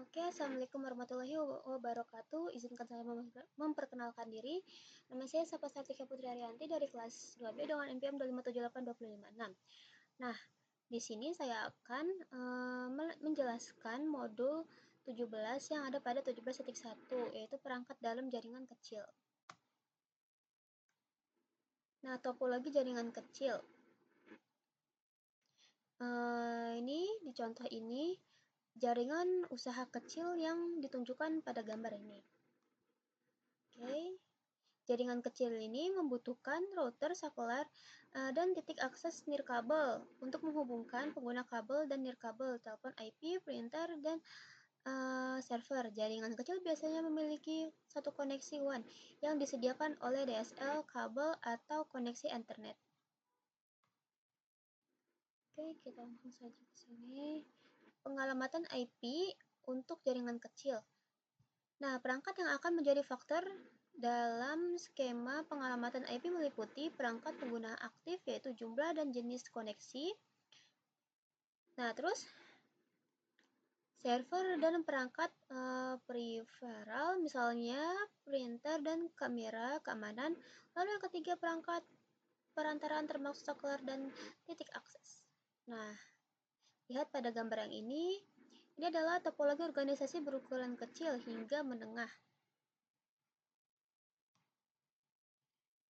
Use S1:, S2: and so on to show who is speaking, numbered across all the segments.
S1: Oke, Assalamualaikum warahmatullahi wabarakatuh. Izinkan saya memperkenalkan diri. Nama saya Sapa Sartika Putri Arianti dari kelas 2B dengan NPM 2578256. Nah, di sini saya akan menjelaskan modul 17 yang ada pada 17.1, yaitu perangkat dalam jaringan kecil. Nah, topologi jaringan kecil. Ini di contoh ini jaringan usaha kecil yang ditunjukkan pada gambar ini. Oke, jaringan kecil ini membutuhkan router, saklar, dan titik akses nirkabel untuk menghubungkan pengguna kabel dan nirkabel, telepon IP, printer, dan server. Jaringan kecil biasanya memiliki satu koneksi WAN yang disediakan oleh DSL, kabel, atau koneksi Ethernet. Oke, kita langsung saja ke sini. Pengalamatan IP untuk jaringan kecil. Nah, perangkat yang akan menjadi faktor dalam skema pengalamatan IP meliputi perangkat pengguna aktif, yaitu jumlah dan jenis koneksi. Nah, terus server dan perangkat peripheral, misalnya printer dan kamera keamanan. Lalu yang ketiga, perangkat perantaraan termasuk saklar dan titik akses. Nah, lihat pada gambar yang ini adalah topologi organisasi berukuran kecil hingga menengah.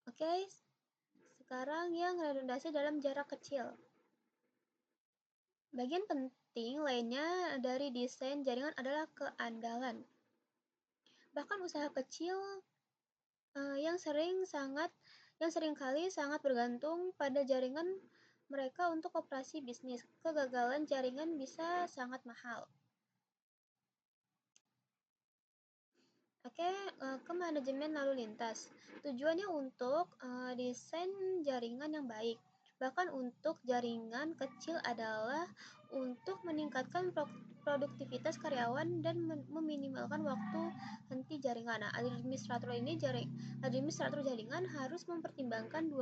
S1: Oke, sekarang yang redundasi dalam jarak kecil. Bagian penting lainnya dari desain jaringan adalah keandalan. Bahkan usaha kecil yang seringkali sangat bergantung pada jaringan mereka untuk operasi bisnis. Kegagalan jaringan bisa sangat mahal. Oke, ke manajemen lalu lintas. Tujuannya untuk desain jaringan yang baik. Bahkan untuk jaringan kecil adalah untuk meningkatkan produktivitas karyawan dan meminimalkan waktu henti jaringan. Nah, administrator jaringan harus mempertimbangkan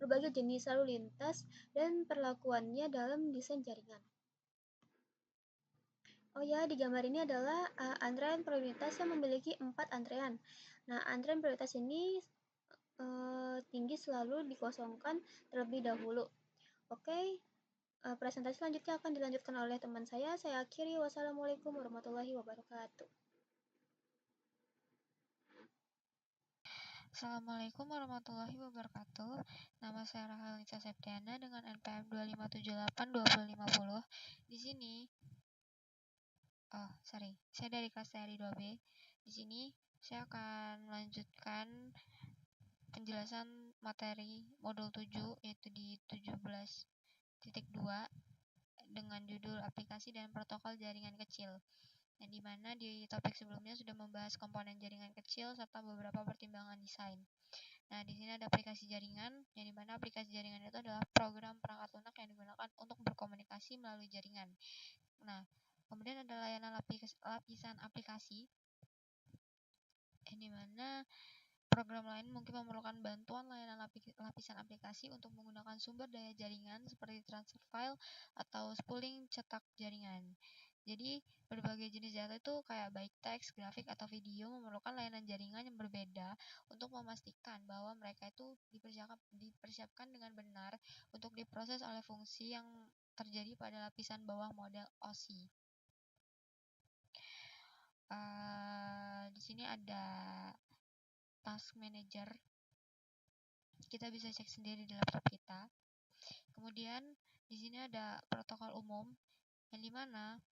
S1: berbagai jenis lalu lintas dan perlakuannya dalam desain jaringan. Oh ya, di gambar ini adalah antrean prioritas yang memiliki 4 antrean. Nah, antrean prioritas ini tinggi selalu dikosongkan terlebih dahulu. Oke, presentasi selanjutnya akan dilanjutkan oleh teman saya. Saya akhiri. Wassalamualaikum warahmatullahi wabarakatuh.
S2: Assalamualaikum warahmatullahi wabarakatuh. Nama saya Rahel Nisa Septiana dengan NPM 2578250. Di sini saya dari kelas TRI 2B. Di sini saya akan melanjutkan penjelasan materi modul 7, yaitu di 17.2 dengan judul aplikasi dan protokol jaringan kecil, yang dimana di topik sebelumnya sudah membahas komponen jaringan kecil serta beberapa pertimbangan desain. Nah, di sini ada aplikasi jaringan, yang dimana aplikasi jaringan itu adalah program perangkat lunak yang digunakan untuk berkomunikasi melalui jaringan. Nah, kemudian ada layanan lapisan aplikasi, yang dimana program lain mungkin memerlukan bantuan layanan lapisan aplikasi untuk menggunakan sumber daya jaringan seperti transfer file atau spooling cetak jaringan. Jadi, berbagai jenis data itu kayak baik teks, grafik, atau video memerlukan layanan jaringan yang berbeda untuk memastikan bahwa mereka itu dipersiapkan dengan benar untuk diproses oleh fungsi yang terjadi pada lapisan bawah model OSI. Di sini ada task manager, kita bisa cek sendiri di laptop kita. Kemudian di sini ada protokol umum, yang dimana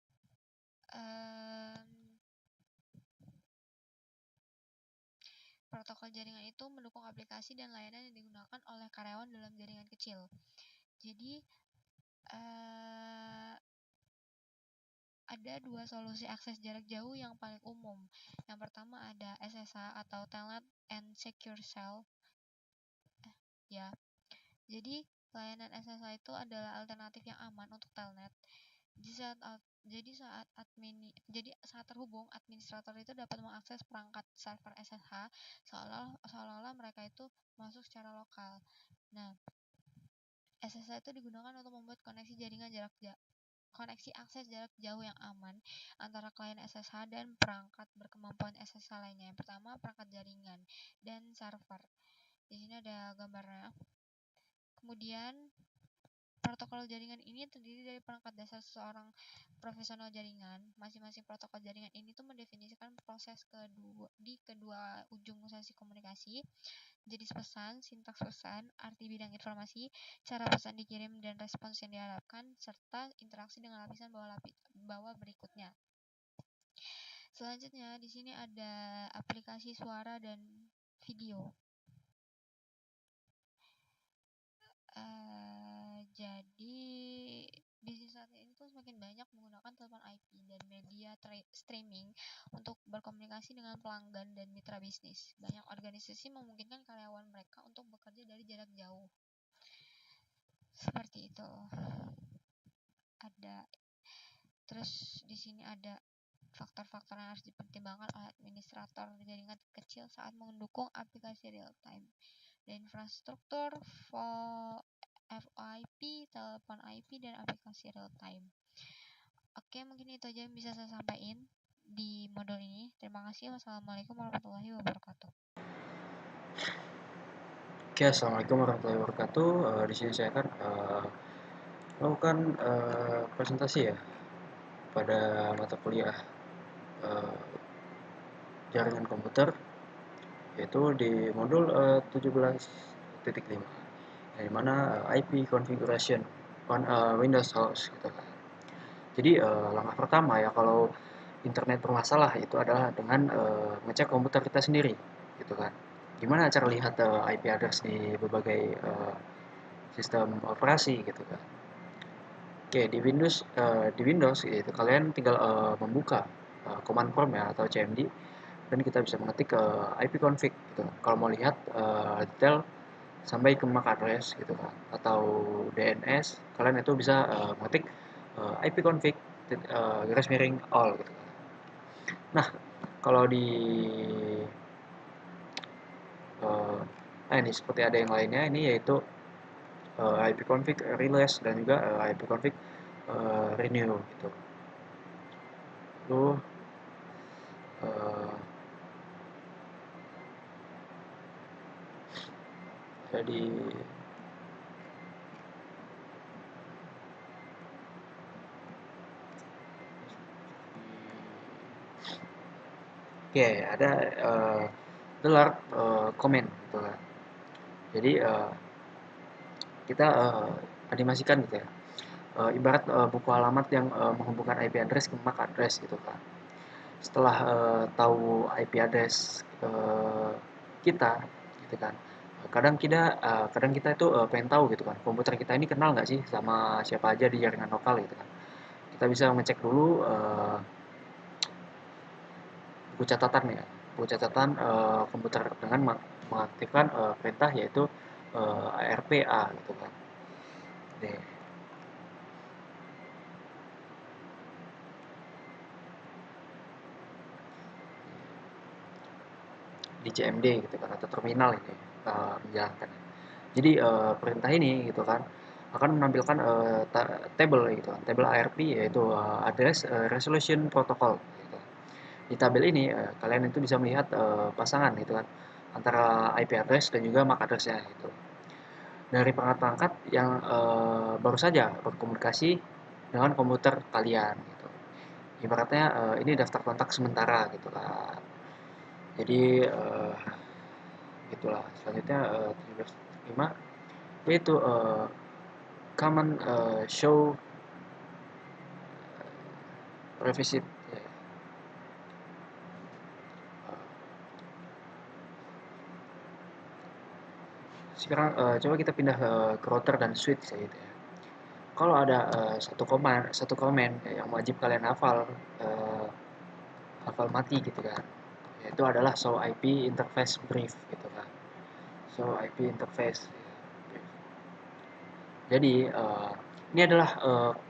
S2: protokol jaringan itu mendukung aplikasi dan layanan yang digunakan oleh karyawan dalam jaringan kecil. Jadi ada dua solusi akses jarak jauh yang paling umum. Yang pertama ada SSH atau Telnet and Secure Shell. Jadi layanan SSH itu adalah alternatif yang aman untuk Telnet. Saat terhubung, administrator itu dapat mengakses perangkat server SSH seolah-olah mereka itu masuk secara lokal. Nah, SSH itu digunakan untuk membuat koneksi jaringan jarak koneksi akses jarak jauh yang aman antara klien SSH dan perangkat berkemampuan SSH lainnya. Yang pertama, perangkat jaringan dan server. Di sini ada gambarnya. Kemudian, protokol jaringan ini terdiri dari perangkat dasar seseorang profesional jaringan. Masing-masing protokol jaringan ini tuh mendefinisikan proses di kedua ujung sesi komunikasi, jenis pesan, sintaks pesan, arti bidang informasi, cara pesan dikirim dan respons yang diharapkan, serta interaksi dengan lapisan bawah berikutnya. Selanjutnya, di sini ada aplikasi suara dan video. Jadi bisnis saat ini tuh semakin banyak menggunakan telepon IP dan media streaming untuk berkomunikasi dengan pelanggan dan mitra bisnis. Banyak organisasi memungkinkan karyawan mereka untuk bekerja dari jarak jauh. Seperti itu. Terus di sini ada faktor-faktor yang harus dipertimbangkan oleh administrator jaringan kecil saat mendukung aplikasi real time. Dan infrastruktur FIP, telepon IP, dan aplikasi real time. Oke, mungkin itu aja yang bisa saya sampaikan di modul ini. Terima kasih. Wassalamualaikum warahmatullahi wabarakatuh.
S3: Oke, assalamualaikum warahmatullahi wabarakatuh. Di sini saya akan melakukan presentasi ya pada mata kuliah jaringan komputer, yaitu di modul 17.5, yang dimana IP configuration on Windows host gitu kan. Jadi langkah pertama ya kalau internet bermasalah itu adalah dengan ngecek komputer kita sendiri gitu kan. Gimana cara lihat IP address di berbagai sistem operasi gitu kan. Oke, di Windows itu kalian tinggal membuka command prompt ya atau CMD, dan kita bisa mengetik ipconfig gitu. Kalau mau lihat detail sampai ke MAC address gitu kan atau DNS, kalian itu bisa mengetik ipconfig garis miring all gitu kan. Nah, kalau di ini seperti ada yang lainnya, ini yaitu ipconfig release dan juga ipconfig renew gitu. Lalu jadi oke, ada gelar komen gitu kan. Jadi kita animasikan gitu ya. Ibarat buku alamat yang menghubungkan IP address ke MAC address gitu kan. Setelah tahu IP address kita gitu kan. Kadang kita itu pengen tahu gitu kan, komputer kita ini kenal nggak sih sama siapa aja di jaringan lokal gitu kan. Kita bisa ngecek dulu buku catatan ya, buku catatan komputer dengan mengaktifkan perintah yaitu ARPA gitu kan. Oke. Di CMD gitu kan atau terminal ini menjalankan. Jadi perintah ini gitu kan akan menampilkan table gitu kan, table ARP yaitu address resolution protocol gitu. Di tabel ini kalian itu bisa melihat pasangan gitu kan antara IP address dan juga MAC address-nya gitu. Dari perangkat-perangkat yang baru saja berkomunikasi dengan komputer kalian gitu. Ibaratnya ini daftar kontak sementara gitu kan. Jadi itulah selanjutnya 17.5 yaitu common show revisit ya. Sekarang coba kita pindah ke router dan switch ya gitu ya. Kalau ada satu komen yang wajib kalian hafal mati gitu kan, yaitu adalah show IP interface brief gitu kan. Show IP interface brief. Jadi ini adalah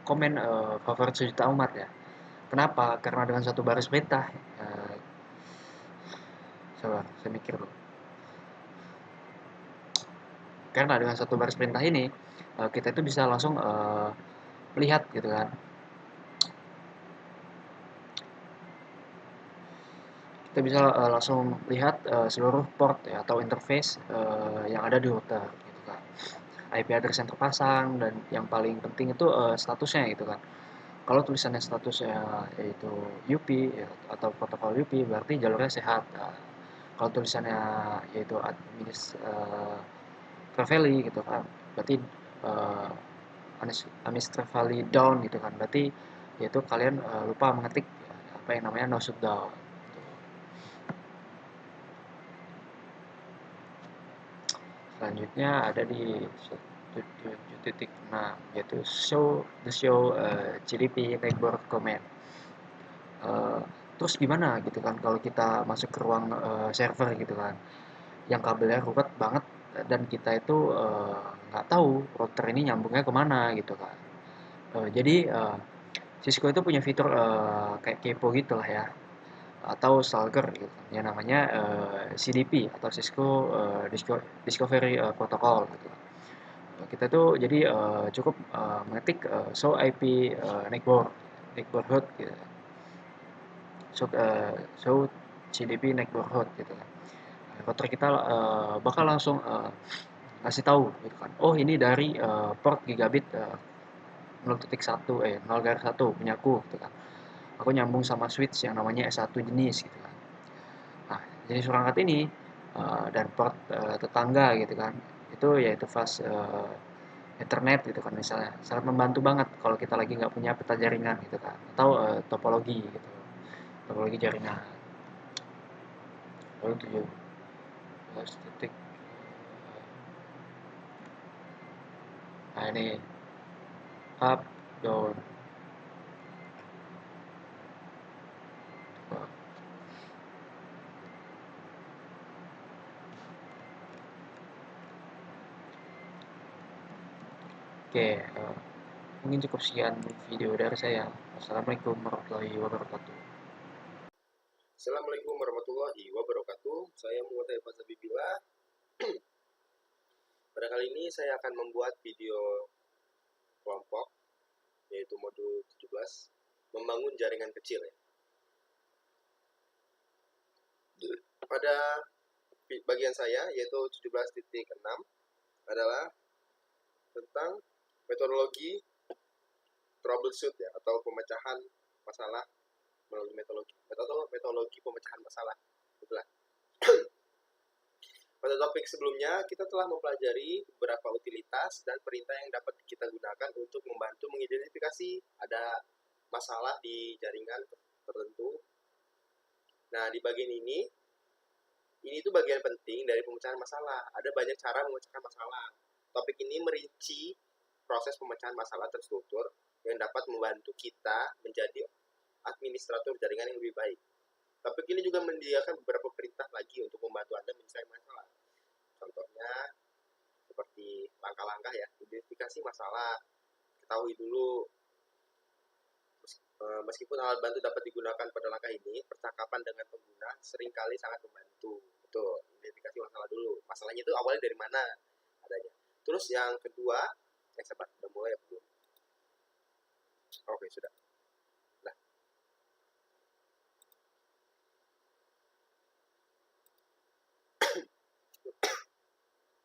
S3: komen favorit sejuta umat ya. Kenapa? Karena dengan satu baris perintah coba saya mikir dulu. Karena dengan satu baris perintah ini kita itu bisa langsung melihat gitu kan kita bisa langsung lihat seluruh port ya, atau interface yang ada di router gitu kan. IP address yang terpasang, dan yang paling penting itu statusnya gitu kan. Kalau tulisannya statusnya yaitu UP ya, atau protokol UP, berarti jalurnya sehat. Nah, kalau tulisannya yaitu administratively gitu kan, berarti uh, administratively down gitu kan, berarti yaitu kalian lupa mengetik ya, apa yang namanya no shutdown. Selanjutnya ada di 7.6, yaitu show GDP network command. Terus gimana gitu kan kalau kita masuk ke ruang server gitu kan, yang kabelnya ruwet banget, dan kita itu nggak tahu router ini nyambungnya kemana gitu kan. Jadi Cisco itu punya fitur kayak kepo gitu lah ya, atau stalker gitu kan, yang namanya CDP atau Cisco Discovery Protocol gitu. Kita tuh jadi cukup mengetik show IP network host gitu. Show CDP network host gitu kan. Router kita bakal langsung ngasih tahu gitu kan. Oh, ini dari port gigabit 0.1 punyaku gitu kan. Aku nyambung sama switch yang namanya S1 jenis gitu kan. Nah, jenis perangkat ini dan port tetangga gitu kan, itu yaitu fast Ethernet gitu kan misalnya, sangat membantu banget kalau kita lagi nggak punya peta jaringan gitu kan, atau topologi gitu, topologi jaringan. Lalu 17 titik. Nah, ini up, down. Oke, mungkin cukup sekian video dari saya. Wassalamualaikum warahmatullahi wabarakatuh.
S4: Assalamualaikum warahmatullahi wabarakatuh. Saya Muhammad Fazabibila. Pada kali ini saya akan membuat video kelompok, yaitu modul 17, membangun jaringan kecil ya. Pada bagian saya, yaitu 17.6, adalah tentang metodologi troubleshoot ya, atau pemecahan masalah melalui metodologi pemecahan masalah. Itulah. Pada topik sebelumnya, kita telah mempelajari beberapa utilitas dan perintah yang dapat kita gunakan untuk membantu mengidentifikasi ada masalah di jaringan tertentu. Nah, di bagian ini itu bagian penting dari pemecahan masalah. Ada banyak cara memecahkan masalah. Topik ini merinci proses pemecahan masalah terstruktur yang dapat membantu kita menjadi administrator jaringan yang lebih baik. Topik ini juga menyediakan beberapa perintah lagi untuk membantu Anda menyelesaikan masalah. Contohnya seperti langkah-langkah ya, identifikasi masalah, ketahui dulu. Meskipun alat bantu dapat digunakan pada langkah ini, percakapan dengan pengguna seringkali sangat membantu. Betul, identifikasi masalah dulu. Masalahnya itu awalnya dari mana adanya. Terus yang kedua, sabar, udah mulai ya belum? Oke, sudah. Nah,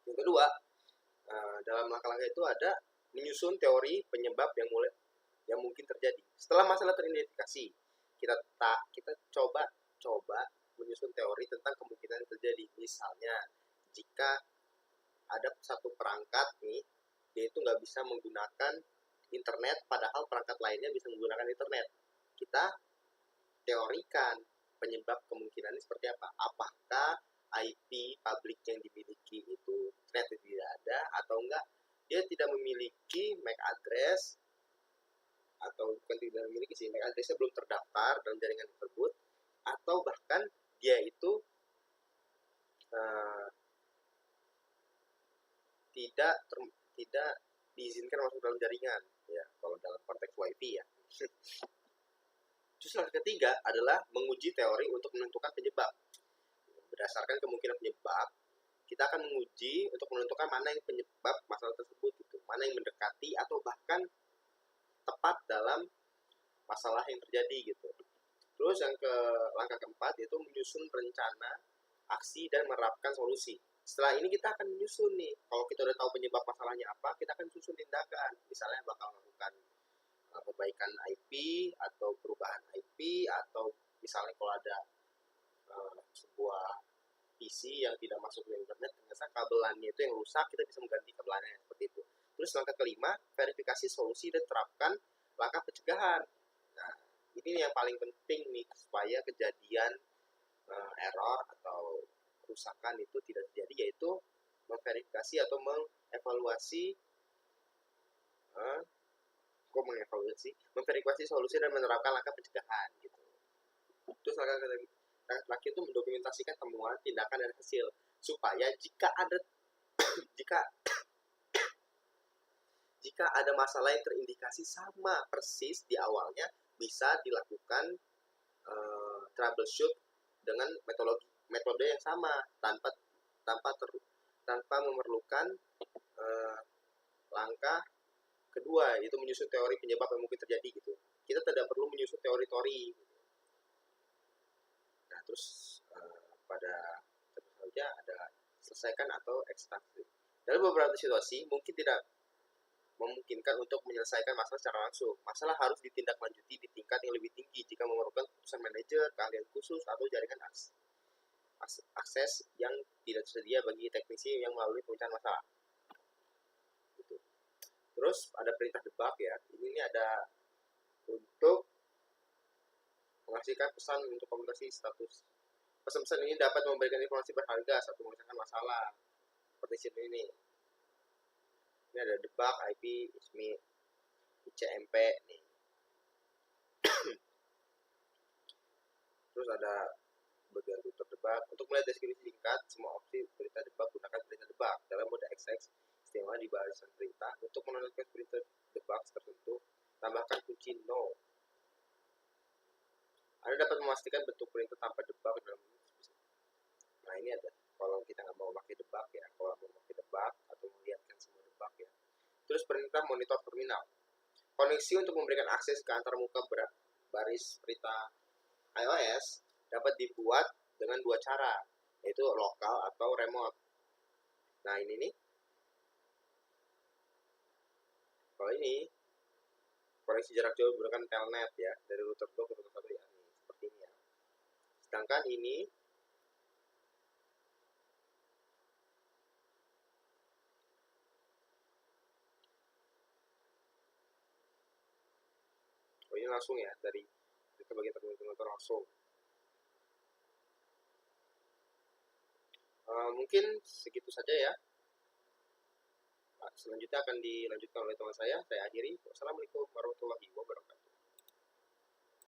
S4: yang kedua, dalam langkah-langkah itu ada menyusun teori penyebab yang mungkin terjadi. Setelah masalah teridentifikasi, kita coba menyusun teori tentang kemungkinan yang terjadi. Misalnya, jika ada satu perangkat nih, dia itu nggak bisa menggunakan internet, padahal perangkat lainnya bisa menggunakan internet. Kita teorikan penyebab kemungkinan ini seperti apa. Apakah IP publik yang dimiliki itu internet tidak ada, atau enggak dia tidak memiliki MAC address, atau bukan tidak memiliki sih, MAC addressnya belum terdaftar dalam jaringan tersebut, atau bahkan dia itu tidak diizinkan masuk dalam jaringan ya, kalau dalam konteks WiFi ya. Terus yang ketiga adalah menguji teori untuk menentukan penyebab. Berdasarkan kemungkinan penyebab, kita akan menguji untuk menentukan mana yang penyebab masalah tersebut gitu, mana yang mendekati atau bahkan tepat dalam masalah yang terjadi gitu. Terus yang langkah keempat yaitu menyusun rencana, aksi, dan menerapkan solusi. Setelah ini kita akan menyusun nih, kalau kita udah tahu penyebab masalahnya apa, kita akan susun tindakan. Misalnya bakal melakukan perbaikan IP atau perubahan IP, atau misalnya kalau ada sebuah PC yang tidak masuk ke internet, ternyata kabelannya itu yang rusak, kita bisa mengganti kabelannya seperti itu. Terus langkah kelima, verifikasi solusi dan terapkan langkah pencegahan. Nah, ini yang paling penting nih supaya kejadian error atau kerusakan itu tidak terjadi, yaitu memverifikasi atau mengevaluasi memverifikasi solusi dan menerapkan langkah pencegahan gitu. Terus langkah laki itu mendokumentasikan temuan, tindakan, dan hasil supaya jika ada masalah yang terindikasi sama persis di awalnya, bisa dilakukan troubleshoot dengan metode yang sama tanpa memerlukan langkah kedua, yaitu menyusun teori penyebab yang mungkin terjadi gitu. Kita tidak perlu menyusun teori-teori gitu. Nah, terus pada tentu saja ada selesaikan atau ekstraksi. Dalam beberapa situasi mungkin tidak memungkinkan untuk menyelesaikan masalah secara langsung. Masalah harus ditindaklanjuti di tingkat yang lebih tinggi jika memerlukan keputusan manajer, keahlian khusus, atau jaringan akses yang tidak tersedia bagi teknisi yang melalui pemecahan masalah. Gitu. Terus ada perintah debug ya. Ini ada untuk menghasilkan pesan untuk komunikasi status. Pesan-pesan ini dapat memberikan informasi berharga saat memecahkan masalah. Seperti ini. Ini ada debug, IP, ISMI, ICMP nih. Terus ada bagian router debug. Untuk melihat deskripsi singkat semua opsi perintah debug, gunakan perintah debug dalam mode XX istimewa di barisan perintah. Untuk menonaktifkan perintah debug tertentu, tambahkan kunci no. Anda dapat memastikan bentuk perintah tanpa debug dalam. Nah, ini ada kalau kita nggak mau pakai debug ya, kalau mau pakai debug atau melihatkan semua debug ya. Terus perintah monitor terminal. Koneksi untuk memberikan akses ke antarmuka baris perintah iOS dapat dibuat dengan dua cara, yaitu lokal atau remote. Nah, ini nih. Kalau ini koneksi jarak jauh menggunakan telnet ya, dari router 2 ke router 1 ya. Nih, seperti ini ya. Sedangkan ini ini langsung ya, dari ke bagian terminal langsung. Mungkin segitu saja ya. Selanjutnya akan dilanjutkan oleh teman saya akhiri. Wassalamualaikum warahmatullahi wabarakatuh.